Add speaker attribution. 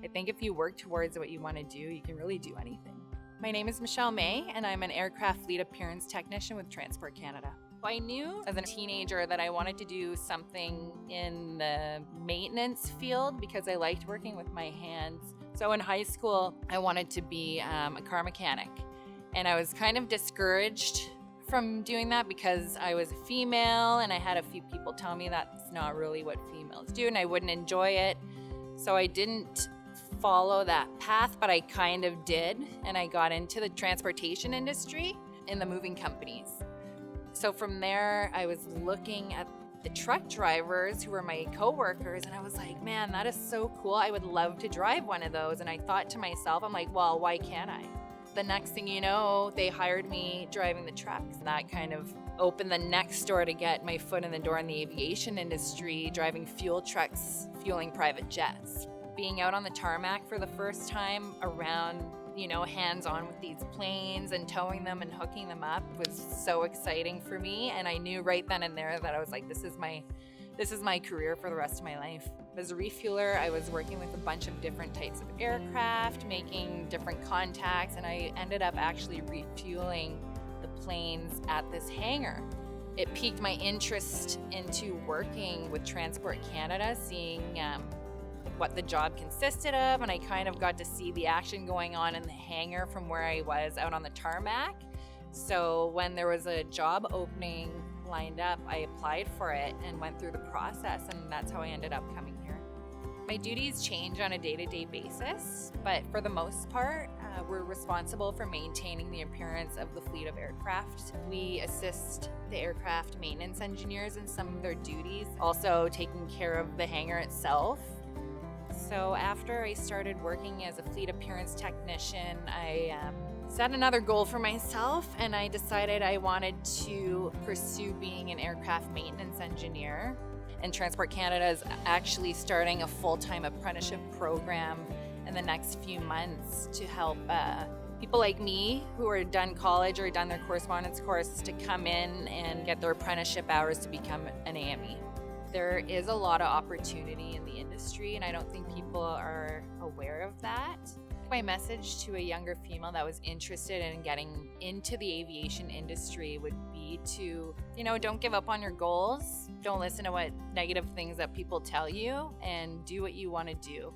Speaker 1: I think if you work towards what you want to do, you can really do anything. My name is Michelle May, and I'm an aircraft fleet appearance technician with Transport Canada. I knew as a teenager that I wanted to do something in the maintenance field because I liked working with my hands. So in high school, I wanted to be a car mechanic. And I was kind of discouraged from doing that because I was a female and I had a few people tell me that's not really what females do and I wouldn't enjoy it. So I didn't follow that path, but I kind of did. And I got into the transportation industry in the moving companies. So from there, I was looking at the truck drivers who were my coworkers, and I was like, man, that is so cool. I would love to drive one of those. And I thought to myself, I'm like, well, why can't I? The next thing you know, they hired me driving the trucks. And that kind of opened the next door to get my foot in the door in the aviation industry, driving fuel trucks, fueling private jets. Being out on the tarmac for the first time around, hands-on with these planes and towing them and hooking them up was so exciting for me. And I knew right then and there that I was like, this is my career for the rest of my life. As a refueler, I was working with a bunch of different types of aircraft, making different contacts, and I ended up actually refueling the planes at this hangar. It piqued my interest into working with Transport Canada, seeing what the job consisted of, and I kind of got to see the action going on in the hangar from where I was out on the tarmac. So when there was a job opening lined up, I applied for it and went through the process, and that's how I ended up coming here. My duties change on a day-to-day basis, but for the most part, we're responsible for maintaining the appearance of the fleet of aircraft. We assist the aircraft maintenance engineers in some of their duties, also taking care of the hangar itself. So after I started working as a fleet appearance technician, I set another goal for myself, and I decided I wanted to pursue being an aircraft maintenance engineer. And Transport Canada is actually starting a full-time apprenticeship program in the next few months to help people like me who are done college or done their correspondence course to come in and get their apprenticeship hours to become an AME. There is a lot of opportunity in the industry, and I don't think people are aware of that. My message to a younger female that was interested in getting into the aviation industry would be to, don't give up on your goals. Don't listen to what negative things that people tell you, and do what you want to do.